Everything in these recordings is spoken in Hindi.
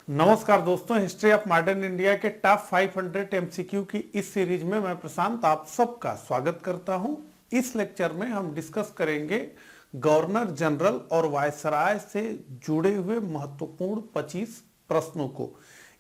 नमस्कार दोस्तों, हिस्ट्री ऑफ मॉडर्न इंडिया के टॉप 500 एमसीक्यू की इस सीरीज में मैं प्रशांत आप सबका स्वागत करता हूं। इस लेक्चर में हम डिस्कस करेंगे गवर्नर जनरल और वायसराय से जुड़े हुए महत्वपूर्ण 25 प्रश्नों को।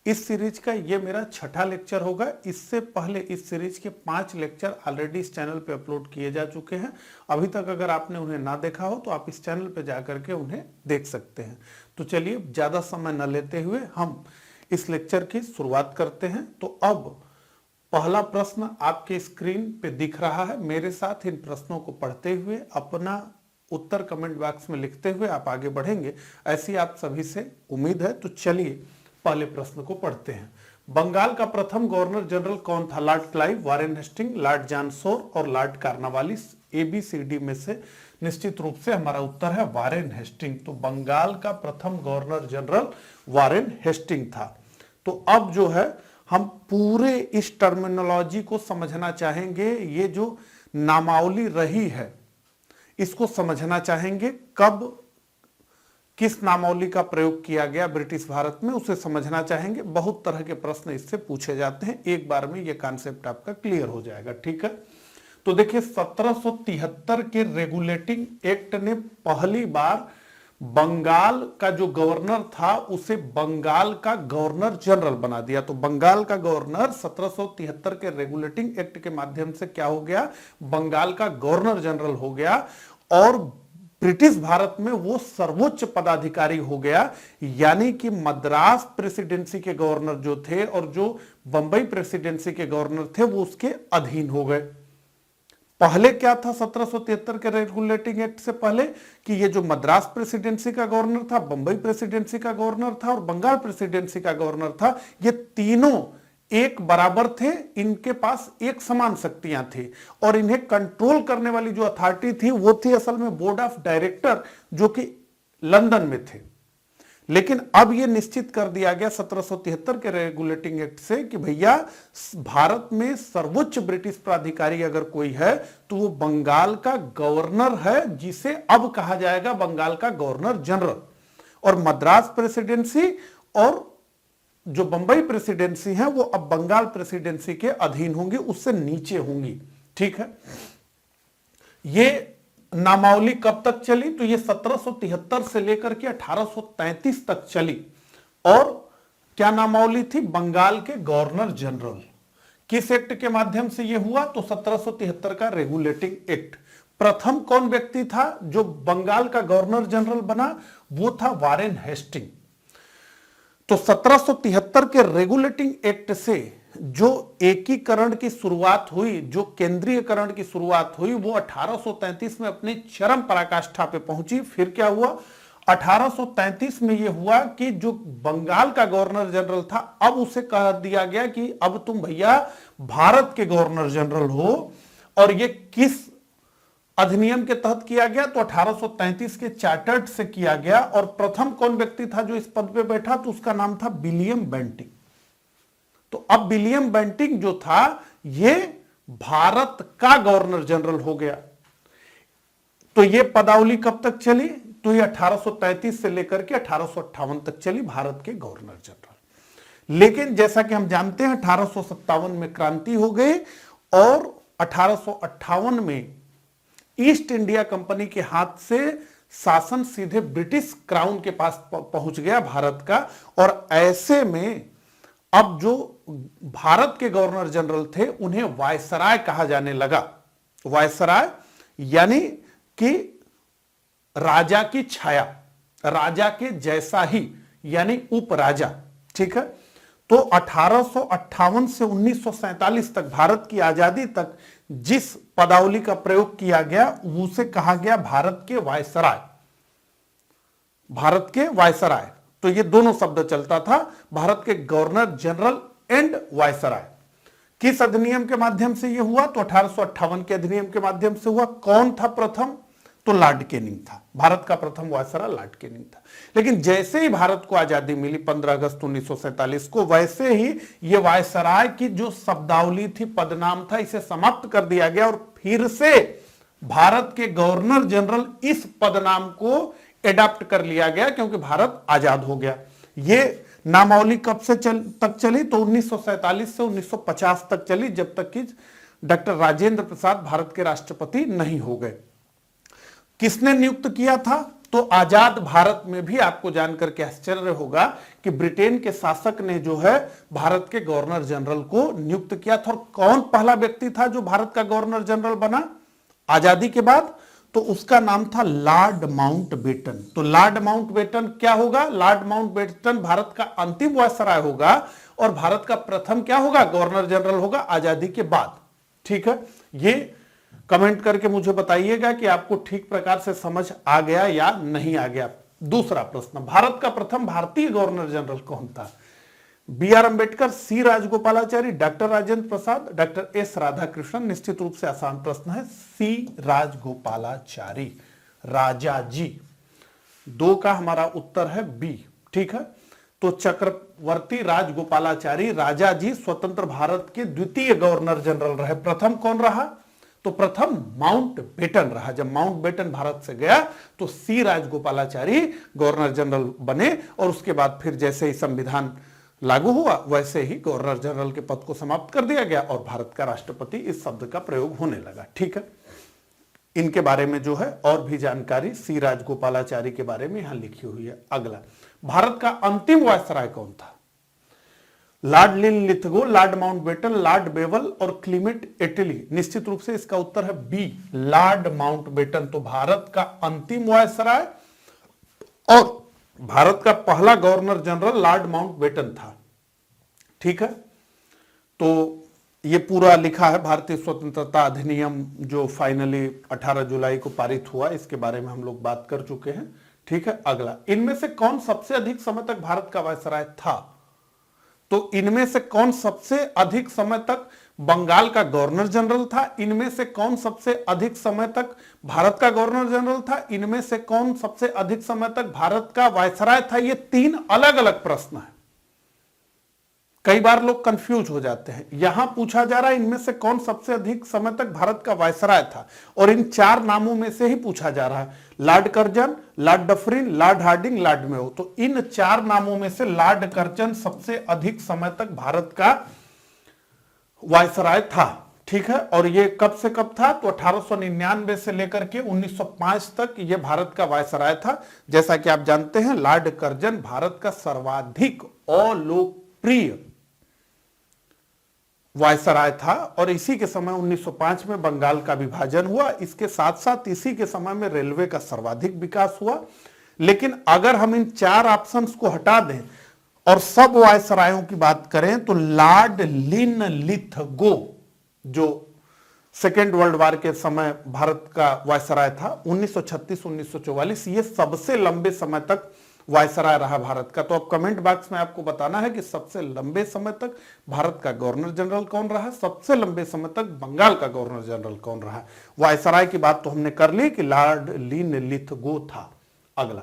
इस सीरीज का ये मेरा छठा लेक्चर होगा। इससे पहले इस सीरीज के 5 लेक्चर ऑलरेडी इस चैनल पे अपलोड किए जा चुके हैं। अभी तक अगर आपने उन्हें ना देखा हो तो आप इस चैनल पे जाकर के उन्हें देख सकते हैं। तो चलिए ज्यादा समय न लेते हुए हम इस लेक्चर की शुरुआत करते हैं। तो अब पहला प्रश्न आपके स्क्रीन पे दिख रहा है। मेरे साथ इन प्रश्नों को पढ़ते हुए अपना उत्तर कमेंट बॉक्स में लिखते हुए आप आगे बढ़ेंगे, ऐसी आप सभी से उम्मीद है। तो चलिए पहले प्रश्न को पढ़ते हैं। बंगाल का प्रथम गवर्नर जनरल कौन था? Lord Clive, Warren Hastings, Lord John Shore और लॉर्ड कार्नवालिस। ABCD में से निश्चित रूप से हमारा उत्तर है वारेन हेस्टिंग। तो बंगाल का प्रथम गवर्नर जनरल वारेन हेस्टिंग था। तो अब जो है हम पूरे इस टर्मिनोलॉजी को समझना चाहेंगे। ये जो नामावली रही है इसको समझना चाहेंगे। कब किस नामावली का प्रयोग किया गया ब्रिटिश भारत में, उसे समझना चाहेंगे। बहुत तरह के प्रश्न इससे पूछे जाते हैं। एक बार में ये कॉन्सेप्ट आपका क्लियर हो जाएगा, ठीक है। तो देखिए 1773 के रेगुलेटिंग एक्ट ने पहली बार बंगाल का जो गवर्नर था उसे बंगाल का गवर्नर जनरल बना दिया। तो बंगाल का गवर्नर 1773 के रेगुलेटिंग एक्ट के माध्यम से क्या हो गया? बंगाल का गवर्नर जनरल हो गया और ब्रिटिश भारत में वो सर्वोच्च पदाधिकारी हो गया। यानी कि मद्रास प्रेसिडेंसी के गवर्नर जो थे और जो बंबई प्रेसिडेंसी के गवर्नर थे वो उसके अधीन हो गए। पहले क्या था 1773 के रेगुलेटिंग एक्ट से पहले कि ये जो मद्रास प्रेसिडेंसी का गवर्नर था, बंबई प्रेसिडेंसी का गवर्नर था और बंगाल प्रेसिडेंसी का गवर्नर था, ये तीनों एक बराबर थे। इनके पास एक समान शक्तियां थी और इन्हें कंट्रोल करने वाली जो अथॉरिटी थी वो थी असल में बोर्ड ऑफ डायरेक्टर, जो कि लंदन में थे। लेकिन अब यह निश्चित कर दिया गया 1773 के रेगुलेटिंग एक्ट से कि भैया भारत में सर्वोच्च ब्रिटिश प्राधिकारी अगर कोई है तो वो बंगाल का गवर्नर है, जिसे अब कहा जाएगा बंगाल का गवर्नर जनरल। और मद्रास प्रेसिडेंसी और जो बंबई प्रेसिडेंसी है वो अब बंगाल प्रेसिडेंसी के अधीन होंगी, उससे नीचे होंगी, ठीक है। ये नामावली कब तक चली? तो ये 1773 से लेकर के 1833 तक चली। और क्या नामावली थी? बंगाल के गवर्नर जनरल। किस एक्ट के माध्यम से यह हुआ? तो 1773 का रेगुलेटिंग एक्ट। प्रथम कौन व्यक्ति था जो बंगाल का गवर्नर जनरल बना? वो था वारेन हेस्टिंग। तो 1773 के रेगुलेटिंग एक्ट से जो एकीकरण की शुरुआत हुई, जो केंद्रीयकरण की शुरुआत हुई, वो 1833 में अपनी चरम पराकाष्ठा पे पहुंची। फिर क्या हुआ? 1833 में यह हुआ कि जो बंगाल का गवर्नर जनरल था अब उसे कह दिया गया कि अब तुम भैया भारत के गवर्नर जनरल हो। और ये किस अधिनियम के तहत किया गया? तो 1833 के चार्टर्ड से किया गया। और प्रथम कौन व्यक्ति था जो इस पद पे बैठा? तो उसका नाम था विलियम बेंटिंग। तो अब विलियम बेंटिंग जो था ये भारत का गवर्नर जनरल हो गया। तो ये पदावली कब तक चली? तो ये 1833 से लेकर के 1858 तक चली, भारत के गवर्नर जनरल। लेकिन जैसा कि हम जानते हैं 1857 में क्रांति हो गई और 1858 में ईस्ट इंडिया कंपनी के हाथ से शासन सीधे ब्रिटिश क्राउन के पास पहुंच गया भारत का। और ऐसे में अब जो भारत के गवर्नर जनरल थे उन्हें वायसराय कहा जाने लगा। वायसराय यानी कि राजा की छाया, राजा के जैसा ही, यानी उपराजा, ठीक है। तो 1858 से 1947 तक भारत की आजादी तक जिस पदावली का प्रयोग किया गया उसे कहा गया भारत के वायसराय। भारत के वायसराय, तो ये दोनों शब्द चलता था, भारत के गवर्नर जनरल एंड वायसराय। किस अधिनियम के माध्यम से यह हुआ? तो 1858 के अधिनियम के माध्यम से हुआ। कौन था प्रथम? तो लॉर्ड कैनिंग था। भारत का प्रथम वायसराय लॉर्ड कैनिंग था। लेकिन जैसे ही भारत को आजादी मिली 15 अगस्त 1947 को, वैसे ही यह वायसराय की जो शब्दावली थी, पदनाम था, इसे समाप्त कर दिया गया और फिर से भारत के गवर्नर जनरल इस पदनाम को एडॉप्ट कर लिया गया क्योंकि भारत आजाद हो गया। ये नामावली कब से तक चली? तो 1947 से 1950 तक चली, जब तक कि डॉक्टर राजेंद्र प्रसाद भारत के राष्ट्रपति नहीं हो गए। किसने नियुक्त किया था? तो आजाद भारत में भी आपको जानकर के आश्चर्य होगा कि ब्रिटेन के शासक ने जो है भारत के गवर्नर जनरल को नियुक्त किया था। और कौन पहला व्यक्ति था जो भारत का गवर्नर जनरल बना आजादी के बाद? तो उसका नाम था लॉर्ड माउंटबेटन। तो लॉर्ड माउंटबेटन क्या होगा? लॉर्ड माउंटबेटन भारत का अंतिम वायसराय होगा और भारत का प्रथम क्या होगा? गवर्नर जनरल होगा आजादी के बाद। ठीक है, ये कमेंट करके मुझे बताइएगा कि आपको ठीक प्रकार से समझ आ गया या नहीं आ गया। दूसरा प्रश्न, भारत का प्रथम भारतीय गवर्नर जनरल कौन था? B R Ambedkar, C Rajagopalachari, doctor Rajendra Prasad, doctor S Radhakrishnan. निश्चित रूप से आसान प्रश्न है, सी राजगोपालाचारी, राजा जी। 2 का हमारा उत्तर है बी। ठीक है, तो चक्रवर्ती राजगोपालाचारी राजा जी स्वतंत्र भारत के द्वितीय गवर्नर जनरल रहे। प्रथम कौन रहा? तो प्रथम माउंटबेटन रहा। जब माउंटबेटन भारत से गया तो सी राजगोपालाचारी गवर्नर जनरल बने और उसके बाद फिर जैसे ही संविधान लागू हुआ वैसे ही गवर्नर जनरल के पद को समाप्त कर दिया गया और भारत का राष्ट्रपति इस शब्द का प्रयोग होने लगा। ठीक है, इनके बारे में जो है और भी जानकारी सी राजगोपालाचारी के बारे में यहां लिखी हुई है। अगला, भारत का अंतिम वायसराय कौन था? Lord Linlithgow, Lord Mountbatten, Lord bevel और क्लीमेंट एटली। निश्चित रूप से इसका उत्तर है बी, लॉर्ड माउंटबेटन। तो भारत का अंतिम वायसराय और भारत का पहला गवर्नर जनरल लॉर्ड माउंटबेटन था। ठीक है, तो ये पूरा लिखा है भारतीय स्वतंत्रता अधिनियम जो फाइनली 18 जुलाई को पारित हुआ, इसके बारे में हम लोग बात कर चुके हैं। ठीक है, अगला, इनमें से कौन सबसे अधिक समय तक भारत का वायसराय था? तो इनमें से कौन सबसे अधिक समय तक बंगाल का गवर्नर जनरल था? इनमें से कौन सबसे अधिक समय तक भारत का गवर्नर जनरल था? इनमें से कौन सबसे अधिक समय तक भारत का वायसराय था? ये 3 अलग अलग प्रश्न है। कई बार लोग कंफ्यूज हो जाते हैं। यहां पूछा जा रहा है इनमें से कौन सबसे अधिक समय तक भारत का वायसराय था, और इन 4 नामों में से ही पूछा जा रहा है, Lord Curzon, Lord Dufferin, Lord Hardinge, Lord Mayo. तो इन 4 नामों में से लॉर्ड कर्जन सबसे अधिक समय तक भारत का वायसराय था। ठीक है, और ये कब से कब था? तो 1899 से लेकर के 1905 तक ये भारत का वायसराय था। जैसा कि आप जानते हैं, लॉर्ड कर्जन भारत का सर्वाधिक अलोकप्रिय वायसराय था और इसी के समय 1905 में बंगाल का विभाजन हुआ। इसके साथ साथ इसी के समय में रेलवे का सर्वाधिक विकास हुआ। लेकिन अगर हम इन 4 ऑप्शंस को हटा दें और सब वायसरायों की बात करें तो लॉर्ड लिनलिथगो जो सेकेंड वर्ल्ड वॉर के समय भारत का वायसराय था 1936-1944, ये सबसे लंबे समय तक वायसराय रहा भारत का। तो अब कमेंट बॉक्स में आपको बताना है कि सबसे लंबे समय तक भारत का गवर्नर जनरल कौन रहा, सबसे लंबे समय तक बंगाल का गवर्नर जनरल कौन रहा। वायसराय की बात तो हमने कर ली कि लॉर्ड लिनलिथगो था। अगला,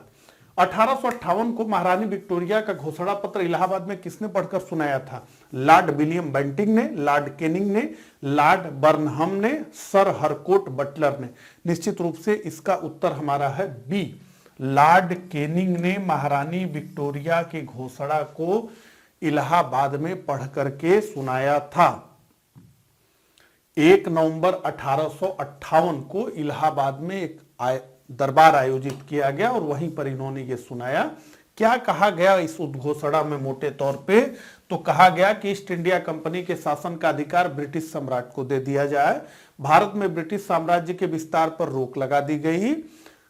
1858 को महारानी विक्टोरिया का घोषणा पत्र इलाहाबाद में किसने पढ़कर सुनाया था? लॉर्ड विलियम बेंटिंग ने, लॉर्ड केनिंग ने, लॉर्ड बर्नहम ने, सर हरकोट बटलर ने। निश्चित रूप से इसका उत्तर हमारा है बी, लॉर्ड केनिंग ने महारानी विक्टोरिया की घोषणा को इलाहाबाद में पढ़ करके सुनाया था। 1 नवंबर 1858 को इलाहाबाद में एक दरबार आयोजित किया गया और वहीं पर इन्होंने ये सुनाया। क्या कहा गया इस उद्घोषणा में? मोटे तौर पे तो कहा गया कि ईस्ट इंडिया कंपनी के शासन का अधिकार ब्रिटिश सम्राट को दे दिया जाए, भारत में ब्रिटिश साम्राज्य के विस्तार पर रोक लगा दी गई,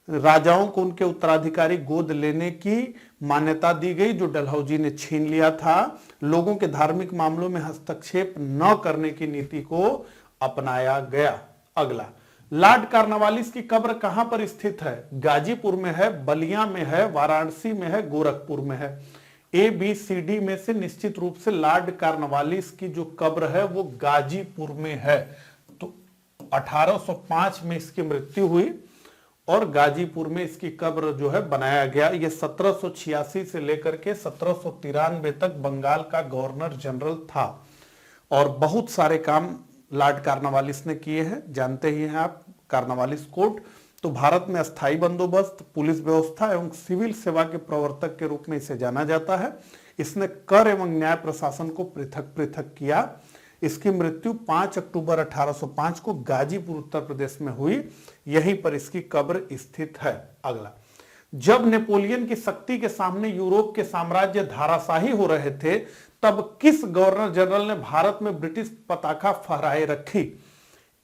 राजाओं को उनके उत्तराधिकारी गोद लेने की मान्यता दी गई जो डलहौजी ने छीन लिया था, लोगों के धार्मिक मामलों में हस्तक्षेप न करने की नीति को अपनाया गया। अगला, लॉर्ड कार्नवालिस की कब्र कहां पर स्थित है? गाजीपुर में है, बलिया में है, वाराणसी में है, गोरखपुर में है। ABCD में से निश्चित रूप से लॉर्ड कार्नवालिस की जो कब्र है वो गाजीपुर में है। तो 1805 में इसकी मृत्यु हुई और गाजीपुर में इसकी कब्र जो है बनाया गया। ये 1786 से लेकर के 1793 तक बंगाल का गवर्नर जनरल था और बहुत सारे काम लॉर्ड कार्नवालिस ने किए हैं, जानते ही हैं आप कार्नवालिस कोड। तो भारत में अस्थायी बंदोबस्त, पुलिस व्यवस्था एवं सिविल सेवा के प्रवर्तक के रूप में इसे जाना जाता है। इसने कर एवं न्याय प्रशासन को पृथक पृथक किया। इसकी मृत्यु 5 अक्टूबर 1805 को गाजीपुर उत्तर प्रदेश में हुई। यहीं पर इसकी कब्र स्थित है। अगला, जब नेपोलियन की शक्ति के सामने यूरोप के साम्राज्य धाराशाही हो रहे थे, तब किस गवर्नर जनरल ने भारत में ब्रिटिश पताका फहराए रखी?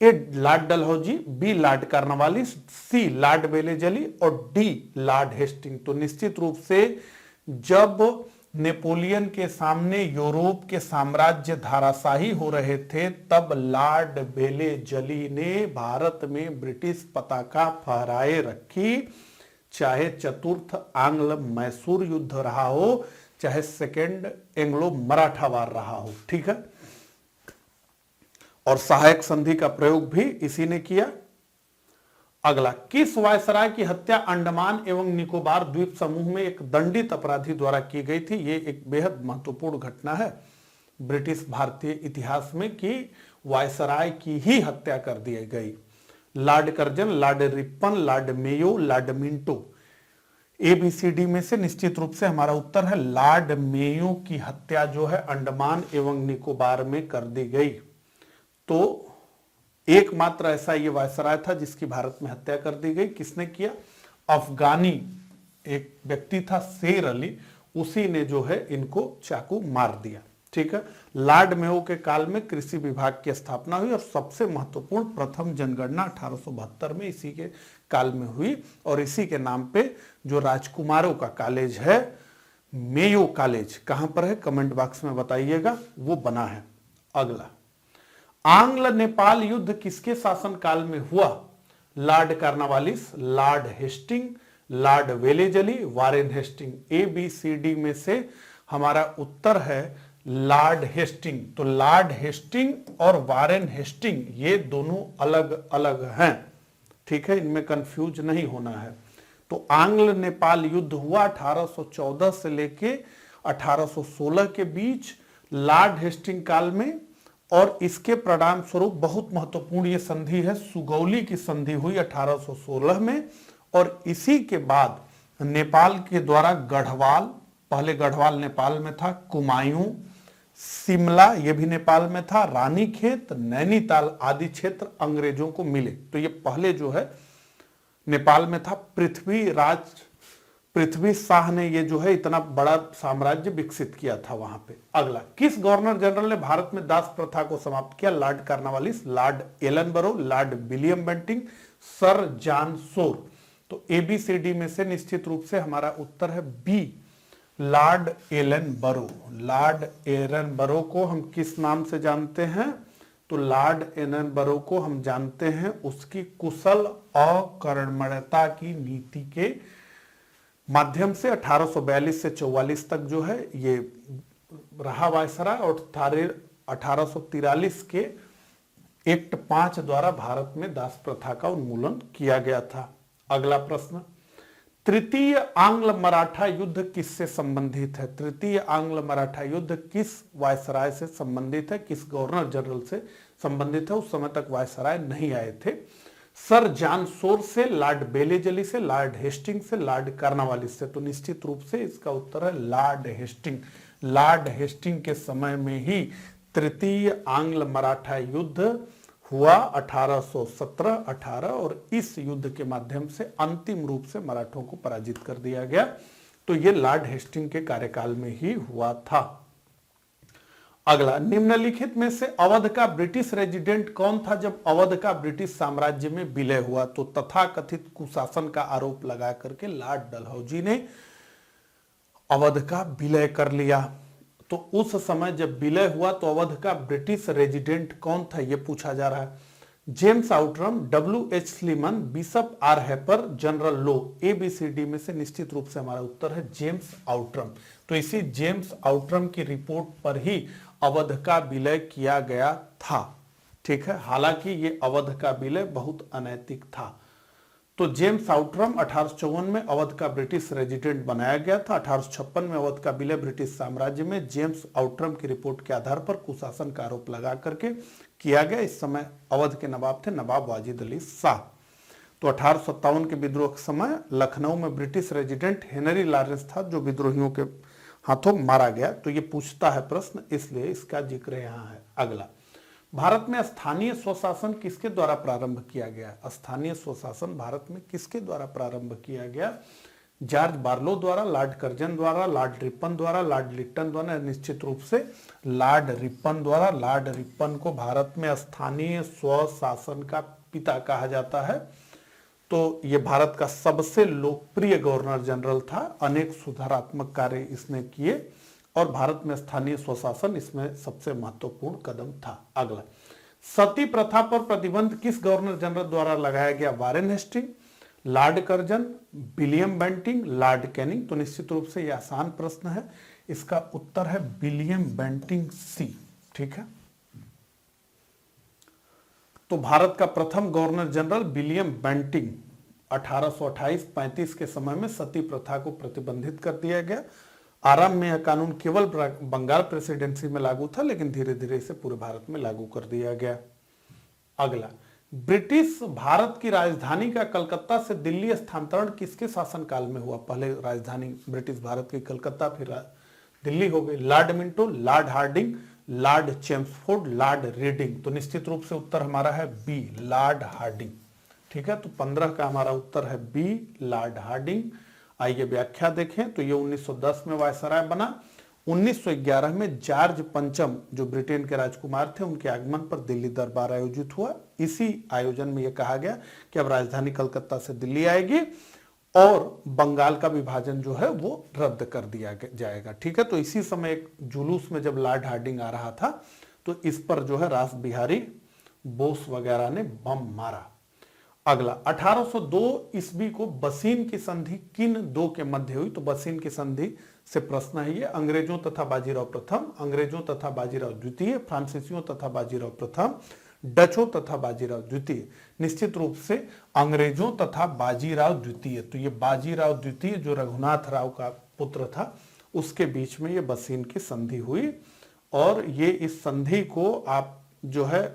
A Lord Dalhousie, B Lord Cornwallis, C Lord Wellesley और डी लॉर्ड हेस्टिंग। तो निश्चित रूप से जब नेपोलियन के सामने यूरोप के साम्राज्य धाराशाही हो रहे थे, तब लॉर्ड बेलेजली ने भारत में ब्रिटिश पताका फहराए रखी। चाहे चतुर्थ आंग्ल मैसूर युद्ध रहा हो, चाहे सेकेंड एंग्लो मराठा वार रहा हो, ठीक है। और सहायक संधि का प्रयोग भी इसी ने किया। अगला, किस वायसराय की हत्या अंडमान एवं निकोबार द्वीप समूह में एक दंडित अपराधी द्वारा की गई थी? ये एक बेहद महत्वपूर्ण घटना है ब्रिटिश भारतीय इतिहास में कि वायसराय की ही हत्या कर दी गई। Lord Curzon, Lord Ripon, Lord Mayo, Lord Minto. ABCD में से निश्चित रूप से हमारा उत्तर है लॉर्ड मेयो की हत्या जो है अंडमान एवं निकोबार में कर दी गई। तो एकमात्र ऐसा ये वायसराय था जिसकी भारत में हत्या कर दी गई। किसने किया? अफगानी एक व्यक्ति था शेर अली, उसी ने जो है इनको चाकू मार दिया, ठीक है। लॉर्ड मेयो के काल में कृषि विभाग की स्थापना हुई और सबसे महत्वपूर्ण प्रथम जनगणना 1872 में इसी के काल में हुई और इसी के नाम पे जो राजकुमारों का कॉलेज है, मेयो कॉलेज, कहां पर है कमेंट बॉक्स में बताइएगा, वो बना है। अगला, आंग्ल नेपाल युद्ध किसके शासनकाल में हुआ? Lord Cornwallis, Lord Hastings, Lord Wellesley, Warren Hastings. ABCD में से हमारा उत्तर है लॉर्ड हेस्टिंग। तो लॉर्ड हेस्टिंग और वारेन हेस्टिंग ये दोनों अलग अलग हैं, ठीक है, इनमें कंफ्यूज नहीं होना है। तो आंग्ल नेपाल युद्ध हुआ 1814 से लेके 1816 के बीच लॉर्ड हेस्टिंग काल में, और इसके परिणाम स्वरूप बहुत महत्वपूर्ण ये संधि है, सुगौली की संधि हुई 1816 में। और इसी के बाद नेपाल के द्वारा गढ़वाल, पहले गढ़वाल नेपाल में था, कुमायूं, शिमला ये भी नेपाल में था, रानीखेत, नैनीताल आदि क्षेत्र अंग्रेजों को मिले। तो ये पहले जो है नेपाल में था। पृथ्वी शाह ने ये जो है इतना बड़ा साम्राज्य विकसित किया था वहां पे। अगला, किस गवर्नर जनरल ने भारत में दास प्रथा को समाप्त किया? Lord Cornwallis, Lord Ellenborough, Lord William Bentinck, sir John Shore. तो ABCD में से निश्चित रूप से हमारा उत्तर है B Lord Ellenborough. Lord Ellenborough को हम किस नाम से जानते हैं? तो लॉर्ड एलनबरो को हम जानते हैं उसकी कुशल अकर्मण्यता की नीति के माध्यम से 1842 से 44 तक जो है ये रहा वायसराय, और 1843 के एक्ट 5 द्वारा भारत में दास प्रथा का उन्मूलन किया गया था। अगला प्रश्न, तृतीय आंग्ल मराठा युद्ध किससे संबंधित है? तृतीय आंग्ल मराठा युद्ध किस वायसराय से संबंधित है, किस गवर्नर जनरल से संबंधित है? उस समय तक वायसराय नहीं आए थे। सर जॉन सोर से, लॉर्ड बेलेजली से, लॉर्ड हेस्टिंग से, लॉर्ड कार्नवालिस से। तो निश्चित रूप से इसका उत्तर है लॉर्ड हेस्टिंग। लॉर्ड हेस्टिंग के समय में ही तृतीय आंग्ल मराठा युद्ध हुआ 1817-18, और इस युद्ध के माध्यम से अंतिम रूप से मराठों को पराजित कर दिया गया। तो यह लॉर्ड हेस्टिंग के कार्यकाल में ही हुआ था। अगला, निम्नलिखित में से अवध का ब्रिटिश रेजिडेंट कौन था जब अवध का ब्रिटिश साम्राज्य में विलय हुआ? तो तथाकथित कुशासन का आरोप लगा करके लॉर्ड डलहौजी ने अवध का विलय कर लिया। तो उस समय जब विलय हुआ तो अवध का ब्रिटिश रेजिडेंट कौन था, यह पूछा जा रहा है। James Outram, WH Sleeman, Bishop R Heber, general Low. ABCD में से निश्चित रूप से हमारा उत्तर है जेम्स आउटरम। तो इसी जेम्स आउटरम की रिपोर्ट पर ही अवध का विलय किया गया था, ठीक है। हालांकि ये अवध का विलय बहुत अनैतिक था। तो जेम्स आउटरम 1854 में अवध का ब्रिटिश रेजिडेंट बनाया गया था। 1856 में अवध का विलय ब्रिटिश साम्राज्य में जेम्स आउटरम की रिपोर्ट के आधार पर कुशासन का आरोप लगा करके किया गया। इस समय अवध के नवाब थे नवाब वाजिद अली शाह। तो 1857 के विद्रोह के समय लखनऊ में ब्रिटिश रेजिडेंट हेनरी लॉरेंस था जो विद्रोहियों के हाथों मारा गया। तो ये पूछता है प्रश्न, इसलिए इसका जिक्र यहाँ है। अगला, भारत में स्थानीय स्वशासन किसके द्वारा प्रारंभ किया गया? स्थानीय स्वशासन भारत में किसके द्वारा प्रारंभ किया गया? जॉर्ज बार्लो द्वारा, लॉर्ड कर्जन द्वारा, लॉर्ड रिपन द्वारा, लॉर्ड लिट्टन द्वारा? निश्चित रूप से लॉर्ड रिपन द्वारा। लॉर्ड रिपन को भारत में स्थानीय स्वशासन का पिता कहा जाता है। तो ये भारत का सबसे लोकप्रिय गवर्नर जनरल था। अनेक सुधारात्मक कार्य इसने किए और भारत में स्थानीय स्वशासन इसमें सबसे महत्वपूर्ण कदम था। अगला, सती प्रथा पर प्रतिबंध किस गवर्नर जनरल द्वारा लगाया गया? Warren Hastings, Lord Curzon, William Bentinck, Lord Canning? तो निश्चित रूप से यह आसान प्रश्न है, इसका उत्तर है विलियम बेंटिंग सी। ठीक है, तो भारत का प्रथम गवर्नर जनरल विलियम बेंटिंग 1828-35 के समय में सती प्रथा को प्रतिबंधित कर दिया गया। आरंभ में यह कानून केवल बंगाल प्रेसिडेंसी में लागू था, लेकिन धीरे धीरे इसे पूरे भारत में लागू कर दिया गया। अगला, ब्रिटिश भारत की राजधानी का कलकत्ता से दिल्ली स्थानांतरण किसके शासनकाल में हुआ? पहले राजधानी ब्रिटिश भारत की कलकत्ता, फिर दिल्ली हो गई। Lord Minto, Lord Hardinge, Lord Chelmsford, Lord Reading? तो निश्चित रूप से उत्तर हमारा है बी, लॉर्ड हार्डिंग। ठीक है, तो 15 का हमारा उत्तर है बी, लॉर्ड हार्डिंग। आइए व्याख्या देखें। तो ये 1910 में वायसराय बना। 1911 में जॉर्ज पंचम जो ब्रिटेन के राजकुमार थे, उनके आगमन पर दिल्ली दरबार आयोजित हुआ। इसी आयोजन में यह कहा गया कि अब राजधानी कलकत्ता से दिल्ली आएगी और बंगाल का विभाजन जो है वो रद्द कर दिया जाएगा। ठीक है, तो इसी समय एक जुलूस में जब लॉर्ड हार्डिंग आ रहा था तो इस पर जो है रास बिहारी बोस वगैरह ने बम मारा। अगला, 1802 ईस्वी को बसीन की संधि किन दो के मध्य हुई? तो बसीन की संधि से प्रश्न है ये। अंग्रेजों तथा बाजीराव प्रथम, अंग्रेजों तथा बाजीराव द्वितीय, फ्रांसीसियों तथा बाजीराव प्रथम, डचों तथा बाजीराव द्वितीय? निश्चित रूप से अंग्रेजों तथा बाजीराव द्वितीय। तो ये बाजीराव द्वितीय जो रघुनाथ राव का पुत्र था, उसके बीच में ये बसीन की संधि हुई। और ये इस संधि को आप जो है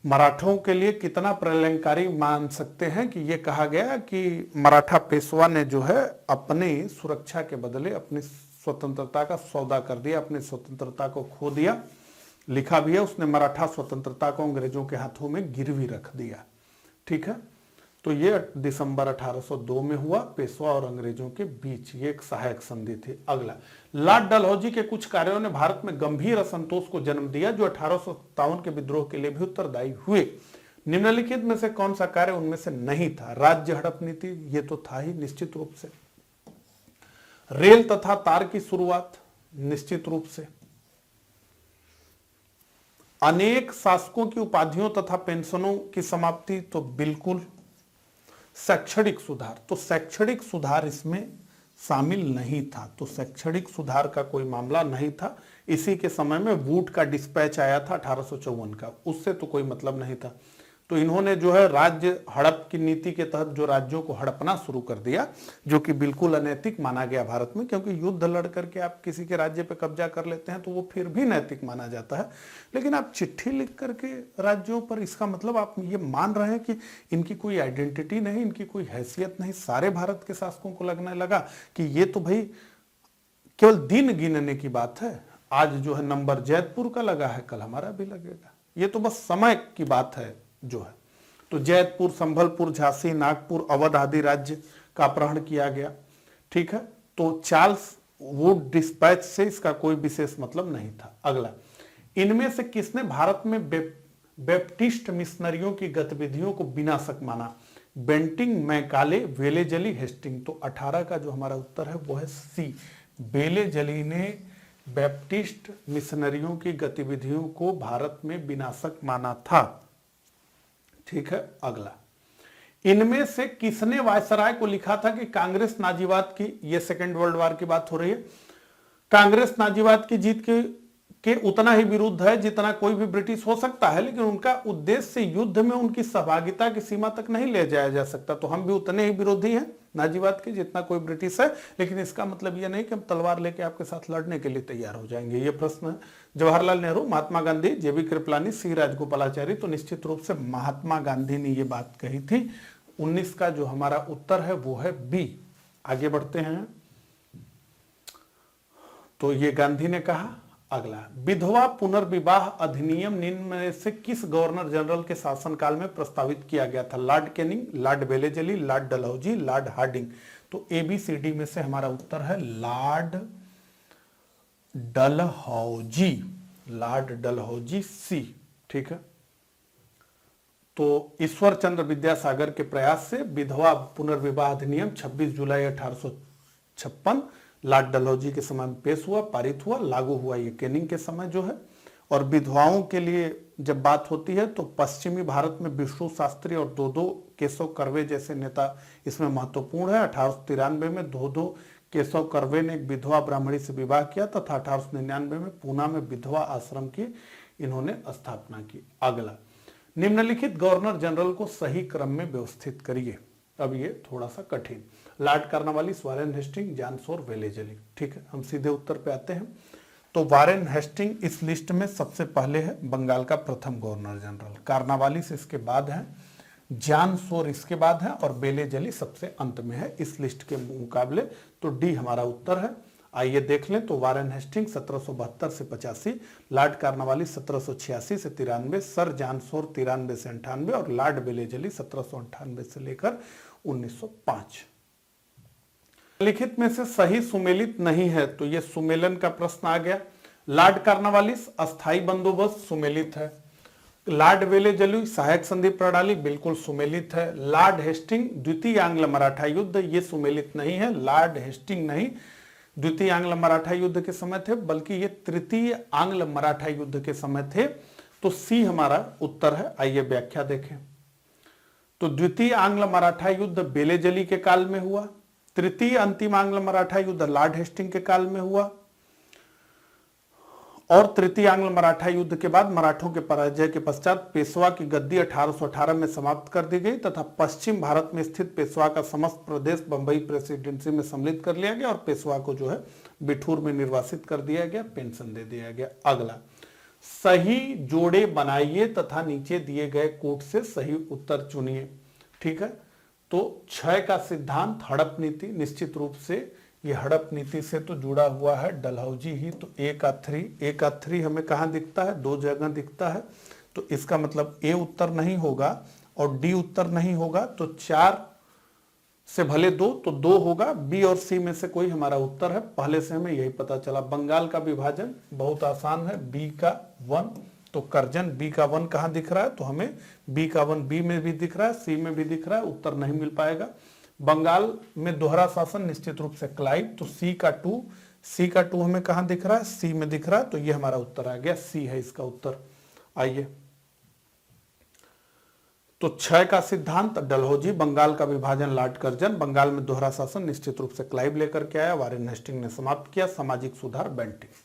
मराठों के लिए कितना प्रलयंकारी मान सकते हैं कि यह कहा गया कि मराठा पेशवा ने जो है अपनी सुरक्षा के बदले अपनी स्वतंत्रता का सौदा कर दिया, अपनी स्वतंत्रता को खो दिया। लिखा भी है, उसने मराठा स्वतंत्रता को अंग्रेजों के हाथों में गिरवी रख दिया। ठीक है, तो ये दिसंबर 1802 में हुआ, पेशवा और अंग्रेजों के बीच। ये एक सहायक संधि थी। अगला, लॉर्ड डलहौजी के कुछ कार्यों ने भारत में गंभीर असंतोष को जन्म दिया जो 1857 के विद्रोह के लिए भी उत्तरदायी हुए। निम्नलिखित में से कौन सा कार्य उनमें से नहीं था? राज्य हड़प नीति, ये तो था ही निश्चित रूप से। रेल तथा तार की शुरुआत, निश्चित रूप से। अनेक शासकों की उपाधियों तथा पेंशनों की समाप्ति, तो बिल्कुल। शैक्षणिक सुधार, तो शैक्षणिक सुधार इसमें शामिल नहीं था, तो शैक्षणिक सुधार का कोई मामला नहीं था। इसी के समय में वुड का डिस्पैच आया था 1854 का, उससे तो कोई मतलब नहीं था। तो इन्होंने जो है राज्य हड़प की नीति के तहत जो राज्यों को हड़पना शुरू कर दिया, जो कि बिल्कुल अनैतिक माना गया भारत में, क्योंकि युद्ध लड़ करके आप किसी के राज्य पे कब्जा कर लेते हैं तो वो फिर भी नैतिक माना जाता है। लेकिन आप चिट्ठी लिख करके राज्यों पर, इसका मतलब आप ये मान रहे हैं कि इनकी कोई आइडेंटिटी नहीं, इनकी कोई हैसियत नहीं। सारे भारत के शासकों को लगने लगा कि ये तो भाई केवल दिन गिनने की बात है। आज जो है नंबर जैतपुर का लगा है, कल हमारा भी लगेगा। ये तो बस समय की बात है जो है। तो जैतपुर, संभलपुर, झांसी, नागपुर, अवध आदि राज्य का अपहरण किया गया। ठीक है, तो चार्ल्स वुड डिस्पैच से इसका कोई विशेष मतलब नहीं था। अगला, इनमें से किसने भारत में बैप्टिस्ट मिशनरियों की गतिविधियों को विनाशक माना? Bentinck, Macaulay, Wellesley, Hastings? तो 18 का जो हमारा उत्तर है वो है सी, वेलेजली ने बैप्टिस्ट मिशनरियों की गतिविधियों को भारत में विनाशक माना था। ठीक है, अगला, इनमें से किसने वायसराय को लिखा था कि कांग्रेस नाजीवाद की, ये सेकेंड वर्ल्ड वॉर की बात हो रही है, कांग्रेस नाजीवाद की जीत के उतना ही विरुद्ध है जितना कोई भी ब्रिटिश हो सकता है, लेकिन उनका उद्देश्य युद्ध में उनकी सहभागिता की सीमा तक नहीं ले जाया जा सकता। तो हम भी उतने ही विरोधी हैं नाजीवाद के जितना कोई ब्रिटिश है, लेकिन इसका मतलब यह नहीं कि हम तलवार लेके आपके साथ लड़ने के लिए तैयार हो जाएंगे। ये प्रश्न है। जवाहरलाल नेहरू, महात्मा गांधी, जेबी कृपलानी, सी राजगोपालाचारी? तो निश्चित रूप से महात्मा गांधी ने ये बात कही थी। 19 का जो हमारा उत्तर है वो है बी। आगे बढ़ते हैं। तो ये गांधी ने कहा। अगला, विधवा पुनर्विवाह अधिनियम निम्न में से किस गवर्नर जनरल के शासनकाल में प्रस्तावित किया गया था? Lord Canning, Lord Wellesley, Lord Dalhousie, Lord Hardinge. तो ABCD में से हमारा उत्तर है Lord Dalhousie, Lord Dalhousie C. ठीक है, तो ईश्वर चंद्र विद्यासागर के प्रयास से विधवा पुनर्विवाह अधिनियम 26 जुलाई 1856 लॉर्ड डलहौजी के समय में पेश हुआ, पारित हुआ, लागू हुआ ये कैनिंग के समय जो है। और विधवाओं के लिए जब बात होती है तो पश्चिमी भारत में विष्णु शास्त्री और दो केशव कर्वे जैसे नेता इसमें महत्वपूर्ण है। 1893 में दो केशव कर्वे ने एक विधवा ब्राह्मणी से विवाह किया तथा 1899 में पूना में विधवा आश्रम की इन्होंने स्थापना की। अगला, निम्नलिखित गवर्नर जनरल को सही क्रम में व्यवस्थित करिए। अब ये थोड़ा सा कठिन। Lord Cornwallis, Warren Hastings, John Shore, Wellesley. ठीक है, हम सीधे उत्तर पे आते हैं। तो वारेन हेस्टिंग इस लिस्ट में सबसे पहले है, बंगाल का प्रथम गवर्नर जनरल। कार्नवालिस इसके बाद है, जॉन शोर इसके बाद है और वेलेजली सबसे अंत में है इस लिस्ट के मुकाबले। तो डी हमारा उत्तर है। आइए देख लें। तो वारेन हेस्टिंग 1772 से 85, लॉर्ड कार्नवालिस 1786 से 93, सर जॉन शोर 93 से 98 और लॉर्ड वेलेजली 1798 से लेकर 1905। लिखित में से सही सुमेलित नहीं है, तो यह सुमेलन का प्रश्न आ गया। लॉर्ड कार्नवालिस अस्थाई बंदोबस्त सुमेलित है। लॉर्ड वेलेजली सहायक संधि प्रणाली बिल्कुल सुमेलित है। लॉर्ड हेस्टिंग द्वितीय आंग्ल मराठा युद्ध, ये सुमेलित नहीं है। लॉर्ड हेस्टिंग नहीं द्वितीय आंग्ल मराठा युद्ध के समय थे, बल्कि ये तृतीय आंग्ल मराठा युद्ध के समय थे। तो सी हमारा उत्तर है। आइए व्याख्या देखें। तो द्वितीय आंग्ल मराठा युद्ध वेलेजली के काल में हुआ। तृतीय अंतिम आंग्ल मराठा युद्ध लॉर्ड हेस्टिंग के काल में हुआ और तृतीय आंग्ल मराठा युद्ध के बाद मराठों के पराजय के पश्चात पेशवा की गद्दी 1818 में समाप्त कर दी गई तथा पश्चिम भारत में स्थित पेशवा का समस्त प्रदेश बंबई प्रेसिडेंसी में सम्मिलित कर लिया गया और पेशवा को जो है बिठूर में निर्वासित कर दिया गया, पेंशन दे दिया गया। अगला, सही जोड़े बनाइए तथा नीचे दिए गए कोट से सही उत्तर चुनिए। ठीक है, तो क्षय का सिद्धांत, हड़प नीति, निश्चित रूप से ये हड़प नीति से तो जुड़ा हुआ है डलहौजी ही। तो ए का थ्री हमें कहाँ दिखता है? दो जगह दिखता है। तो इसका मतलब ए उत्तर नहीं होगा और डी उत्तर नहीं होगा। तो 4 से भले 2 तो 2 होगा। बी और सी में से कोई हमारा उत्तर है। पहले से हमें यही पता चला। बंगाल का विभाजन बहुत आसान है, बी का 1। तो करजन बी का 1 कहाँ दिख रहा है? तो हमें बी का 1 बी में भी दिख रहा है, सी में भी दिख रहा है, उत्तर नहीं मिल पाएगा। बंगाल में दोहरा शासन निश्चित रूप से क्लाइव। तो सी का 2 हमें कहां दिख रहा है? सी में दिख रहा है। तो ये हमारा उत्तर आ गया, सी है इसका उत्तर। आइए, तो क्षय का सिद्धांत डलहौजी, बंगाल का विभाजन लॉर्ड कर्जन, बंगाल में दोहरा शासन निश्चित रूप से क्लाइव लेकर के आया, वारेन हेस्टिंग ने समाप्त किया, सामाजिक सुधार बेंटिंग।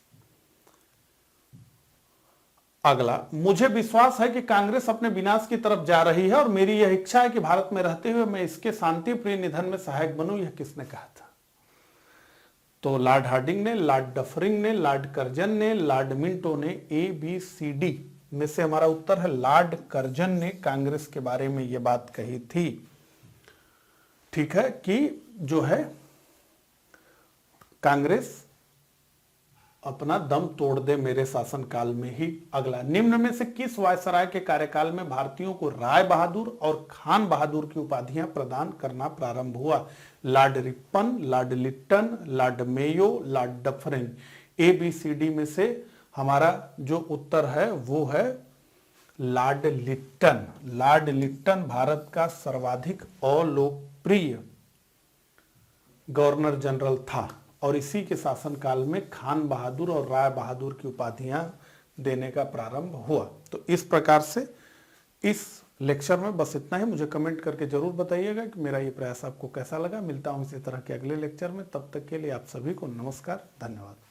अगला, मुझे विश्वास है कि कांग्रेस अपने विनाश की तरफ जा रही है और मेरी यह इच्छा है कि भारत में रहते हुए मैं इसके शांति प्रिय निधन में सहायक बनूं। यह किसने कहा था? तो लॉर्ड हार्डिंग ने, लॉर्ड डफरिंग ने, लॉर्ड कर्जन ने, लॉर्ड मिंटो ने। ABCD में से हमारा उत्तर है लॉर्ड कर्जन ने कांग्रेस के बारे में यह बात कही थी। ठीक है, कि जो है कांग्रेस अपना दम तोड़ दे मेरे शासनकाल में ही। अगला, निम्न में से किस वायसराय के कार्यकाल में भारतीयों को राय बहादुर और खान बहादुर की उपाधियां प्रदान करना प्रारंभ हुआ? Lord Ripon, Lord Lytton, Lord Mayo, Lord Dufferin. ABCD में से हमारा जो उत्तर है वो है Lord Lytton. Lord Lytton Bharat का सर्वाधिक अलोकप्रिय गवर्नर जनरल था और इसी के शासनकाल में खान बहादुर और राय बहादुर की उपाधियां देने का प्रारंभ हुआ। तो इस प्रकार से इस लेक्चर में बस इतना ही। मुझे कमेंट करके जरूर बताइएगा कि मेरा ये प्रयास आपको कैसा लगा। मिलता हूं इसी तरह के अगले लेक्चर में। तब तक के लिए आप सभी को नमस्कार, धन्यवाद।